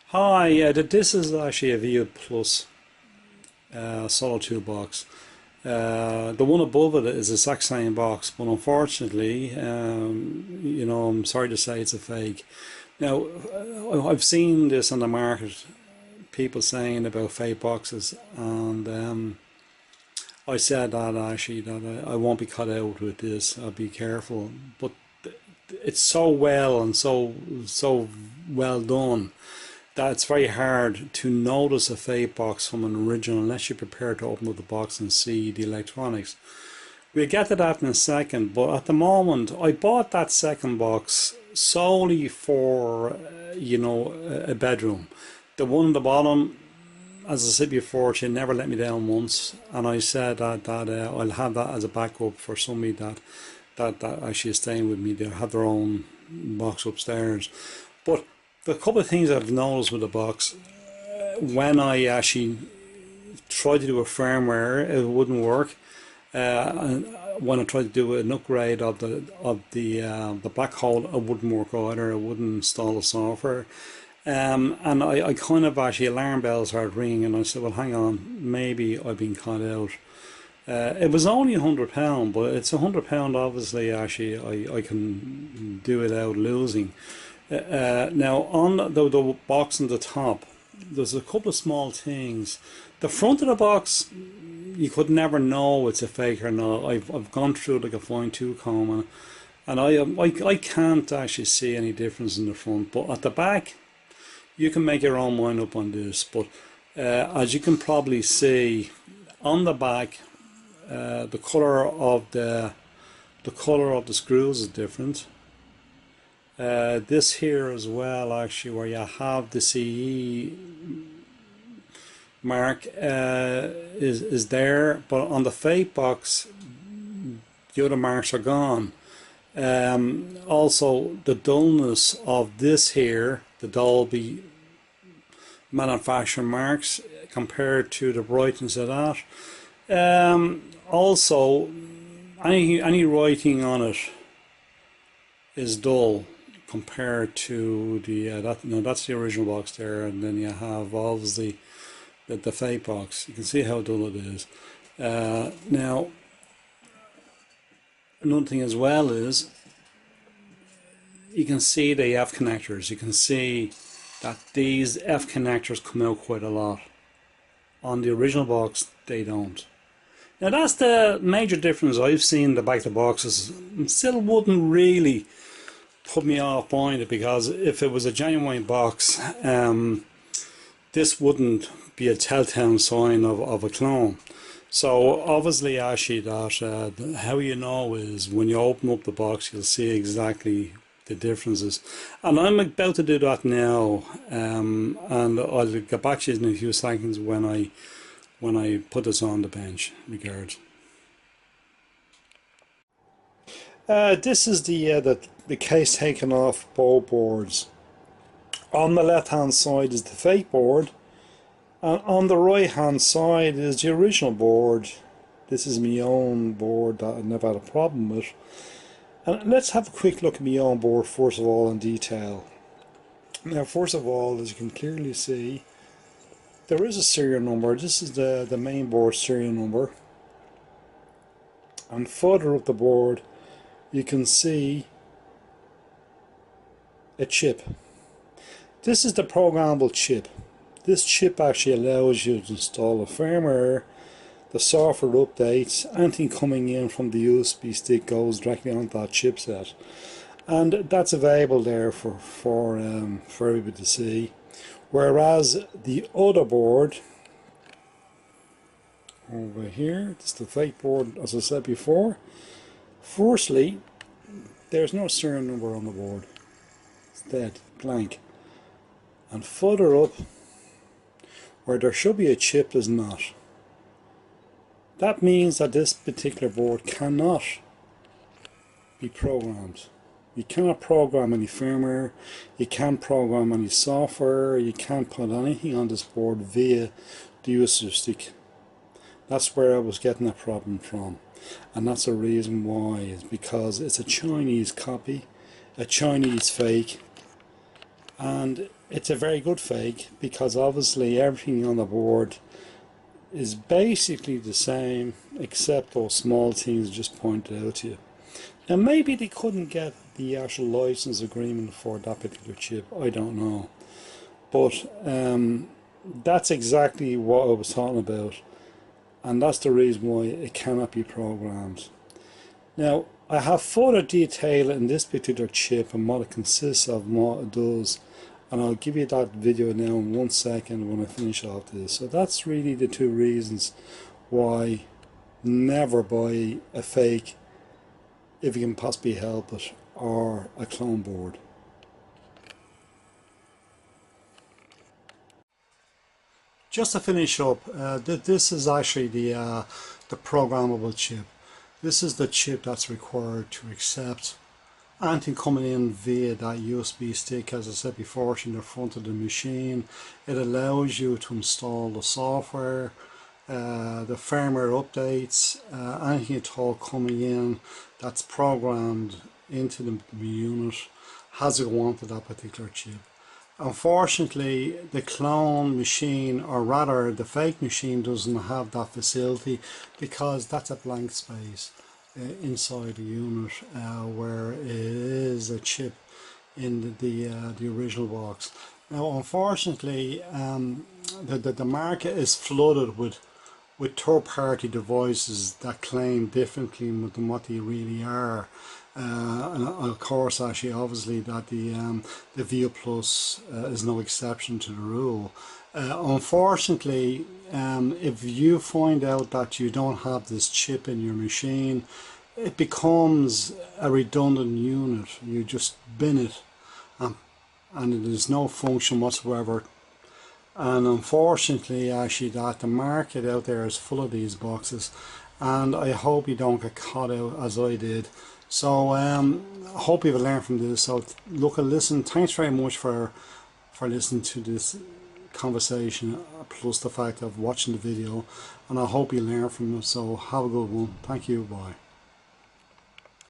Hi, this is actually a VU Plus Solo 2 box. The one above it is the exact same box, but unfortunately, I'm sorry to say it's a fake. Now, I've seen this on the market, people saying about fake boxes, and I said that actually that I won't be cut out with this. I'll be careful, but it's so well and so well done that it's very hard to notice a fake box from an original unless you're prepared to open up the box and see the electronics. We'll get to that in a second, but at the moment I bought that second box solely for a bedroom. The one at the bottom, as I said before, she never let me down once, and I said that I'll have that as a backup for somebody that actually is staying with me. They'll have their own box upstairs. But the couple of things I've noticed with the box, when I actually tried to do a firmware, it wouldn't work. And when I tried to do an upgrade of the black hole, it wouldn't work either. It wouldn't install the software. And I kind of actually alarm bells started ringing, and I said, well, hang on, maybe I've been caught out. It was only £100, but it's £100 obviously actually I can do without losing. Now on the box on the top, there's a couple of small things. The front of the box, you could never know it's a fake or not. I've gone through like a fine tooth comb, and I can't actually see any difference in the front. But at the back, you can make your own mind up on this. But as you can probably see on the back, the color of the screws is different. This here as well, actually, where you have the CE mark is there, but on the fake box the other marks are gone. Also, the dullness of this here, the Dolby manufacturer marks, compared to the brightness of that. Also, any writing on it is dull compared to the that's the original box there, and then you have obviously the fake box. You can see how dull it is. Now, another thing as well is you can see the F connectors. You can see that these F connectors come out quite a lot. On the original box, they don't. Now that's the major difference I've seen the back of the boxes. It still wouldn't really put me off buying it, because if it was a genuine box, this wouldn't be a telltale sign of a clone. So obviously actually that how you know is when you open up the box, you'll see exactly the differences, and I'm about to do that now, and I'll get back to you in a few seconds when I put this on the bench. Regards. This is the case taken off both boards. On the left hand side is the fake board, and on the right hand side is the original board. This is my own board that I never had a problem with. And let's have a quick look at my own board first of all in detail. Now, first of all, as you can clearly see, there is a serial number. This is the main board serial number, and further up the board you can see a chip. This is the programmable chip. This chip actually allows you to install a firmware, the software updates, anything coming in from the USB stick goes directly onto that chipset, and that's available there for everybody to see. Whereas the other board over here, this is the fake board, as I said before. Firstly, there's no serial number on the board. It's dead, blank. And further up, where there should be a chip, there's not. That means that this particular board cannot be programmed. You cannot program any firmware, you can't program any software, you can't put anything on this board via the USB stick. That's where I was getting that problem from, and that's the reason why, is because it's a Chinese copy, a Chinese fake, And it's a very good fake because obviously everything on the board is basically the same except those small things just pointed out to you. Now maybe they couldn't get the actual license agreement for that particular chip, I don't know. But that's exactly what I was talking about, and that's the reason why it cannot be programmed. Now I have further detail in this particular chip and what it consists of and what it does, and I'll give you that video now in 1 second when I finish off this. So that's really the two reasons why never buy a fake if you can possibly help it, or a clone board. Just to finish up, this is actually the programmable chip. This is the chip that's required to accept anything coming in via that USB stick, as I said before, in the front of the machine. It allows you to install the software, the firmware updates, anything at all coming in that's programmed into the unit has to go onto that particular chip. Unfortunately, the clone machine, or rather the fake machine, doesn't have that facility because that's a blank space inside the unit where it is a chip in the original box. Now unfortunately the market is flooded with third-party devices that claim differently than what they really are. And of course, actually, obviously, that the VU Plus is no exception to the rule. Unfortunately, if you find out that you don't have this chip in your machine, it becomes a redundant unit. You just bin it, and there's no function whatsoever. And unfortunately, actually, that the market out there is full of these boxes, and I hope you don't get caught out as I did. So I hope you've learned from this. So look and listen. Thanks very much for listening to this conversation, plus the fact of watching the video, and I hope you learn from it. So have a good one. Thank you. Bye.